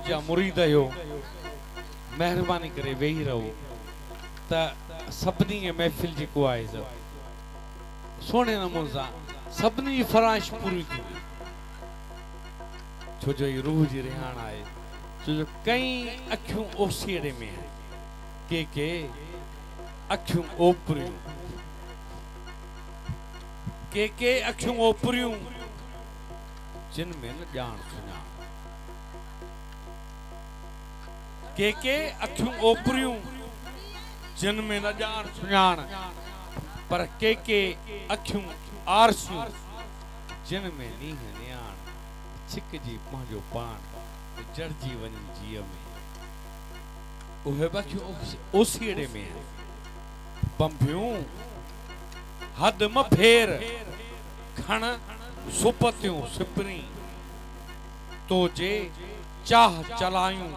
जा मुरीद हो मेहरबानी करे वेही रहो त सभनी महफिल जेको आहे सोने नमूने सां सभनी जी फराइश पूरी थी छो जो ये रूह जी रिहान आहे छो जो कई अखियूं ओसीड़े में है के अखियूं ओपरियूं के अखियूं ओपरियूं जिन में न जान सुञाण के अखियूं ओपरियूं जिन में न जान सुञाण पर के अखियूं आरसियूं जिन में नीह नियाण छिक जी पंहिंजो पाण जड़जी वञनि जीअ में उहे बखियूं ओसीड़े में बंबियूं हद म फेर खण सुपतियूं सिपरी तो जे चाह चलायूं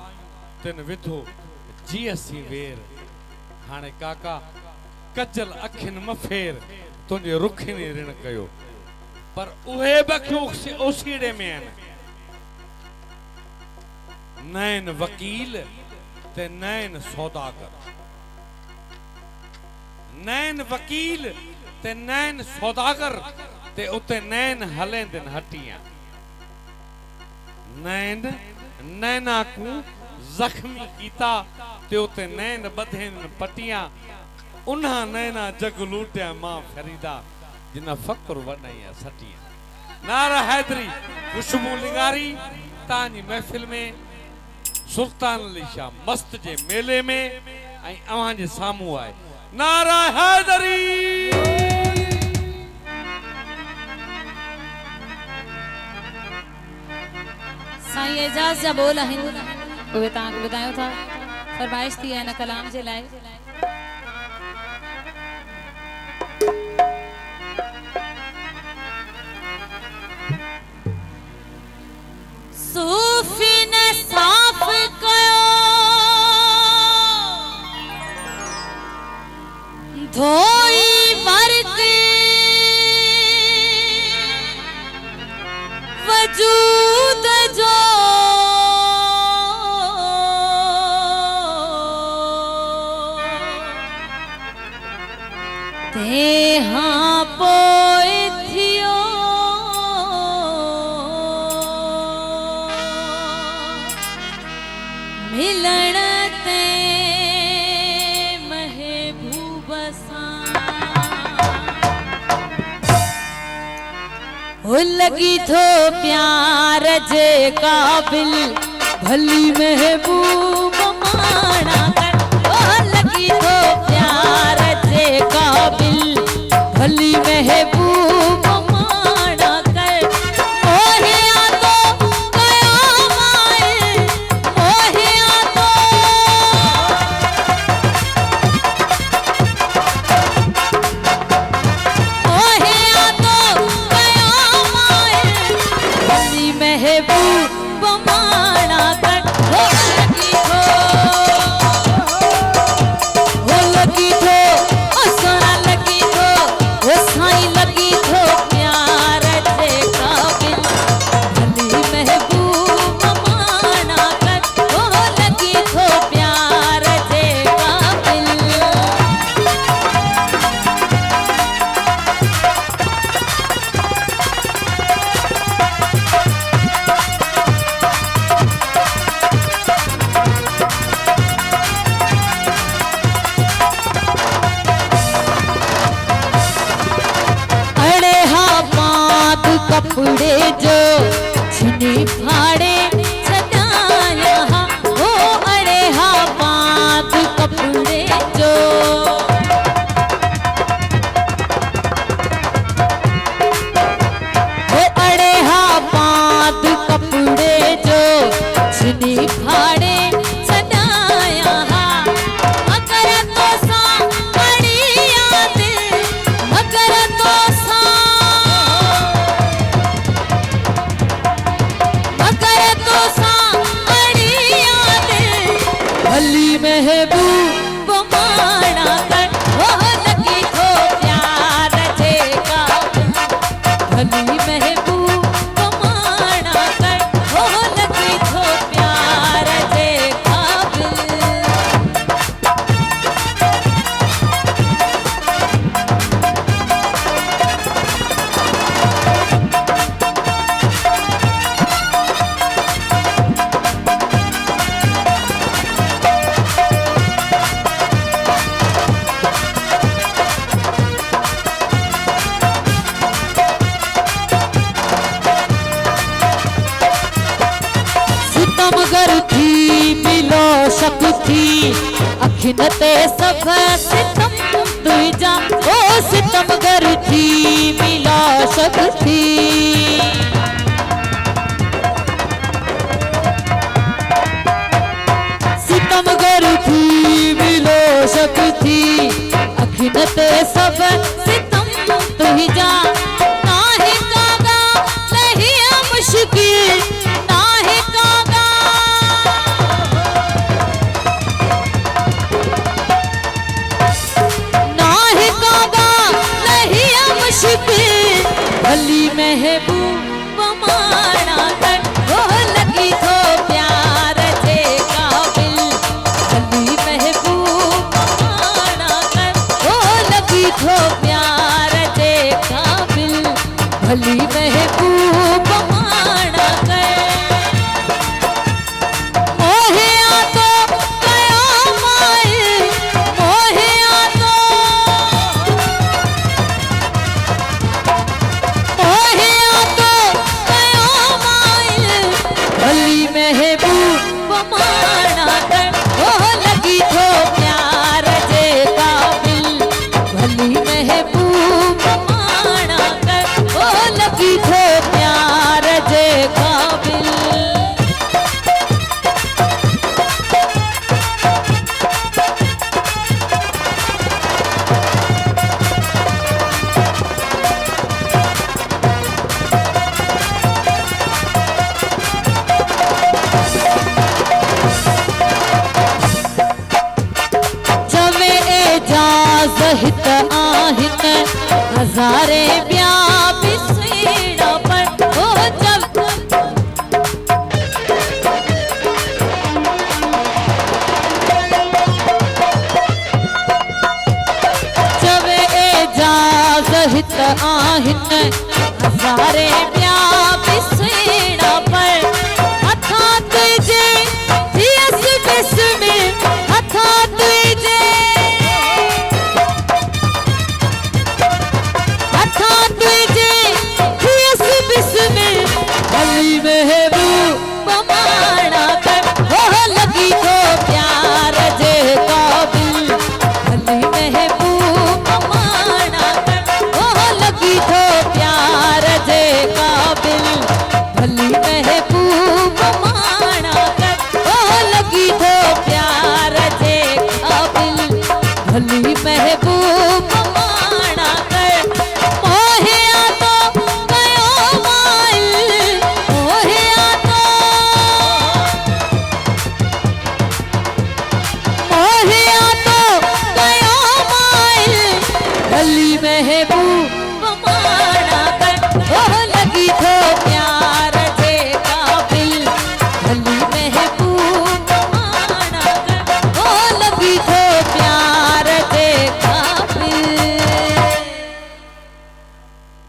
तिन विधो जीअसी वेर हाणे काका कजल अखिन म फेर तुंहिंजे रुखिनी ऋण कयो पर उहे बखियूं ओसीड़े में आहिनि नैन वकील ते नैन सौदागर नैन वकील ते नैन सौदागर ते उते नैन हलेंदन हटियां नैन नैना को जख्मी कीता ते उते नैन बधेन पटियां उन्हा नैना जग लूटिया मां फरीदा जिना फकर वनाया सटियां नारा हैदरी खुशबू लिंगारी तानी महफिल में सुल्तान अली शाह मस्त जे मेले में आई अवां जे सामू आए नारा हैदरी साईं एजाज जा बोल आहिनि उहे तव्हांखे ॿुधायो था फरमाइश थी आहे हिन कलाम जे लाइ सूफी ने साफ कयो धोई वर्क वजूद जो ते हाँ पोए थियो मिलण ते महबूब सां हो लगी थो प्यार जे काबिल भली महबूब माना कर हो लगी थो प्यार जे काबिल भली महबूब माना कर मोहे आतो कयाम आए मोहे आतो मोहे आतो कयाम आए भली महबूब माना कर हो लगी थो असना लगी थो वो साईं लगी थो प्यार जे काबिल भली महबूब माना कर वो लगी थो प्यार जे काबिल अड़े हा बात कपड़े जो छिनी फाड़े सदाया हो अड़े हा बात कपड़े जो हो अड़े हा बात कपड़े जो छिनी फाड़े सदाया मगर तो सा बड़ी याद मगर तो सा गर थी मिलो शक थी अखिन ते सब सितम तुई जा ओ सितम गर थी मिलो शक थी सितम गर थी मिलो शक थी अखिन ते सब सितम तुई जा नाहे कागा लहिया मुश्किल नाहे कागा नाहे कागा लहिया मुश्किल भली महबूब माना कर वो लगी तो प्यार जे काबिल भली महबूब माना कर वो लगी तो प्यार जे काबिल भली महबूब माना कर मोहे आ तो कया माए मोहे आ तो मोहे आ तो कया माए भली महबूब माना कर वो लगी तो प्यार जे काबिल भली महबूब माना कर वो लगी तो प्यार जे काबिल जवे एजाज हित आहिन हजारे ब्या बिसड़ा पर हो जब जवे एजाज हित आहिन हजारे ब्या बिसड़ा पर हथा तुझे थियस बिस्मिल हथा तुझे हथा तुझे थियस बिस्मिल भली महबूब माना कर वो लगी तो प्यार जे काबिल भली महबूब माना कर वो लगी तो प्यार जे काबिल भली महबूब माना कर वो लगी तो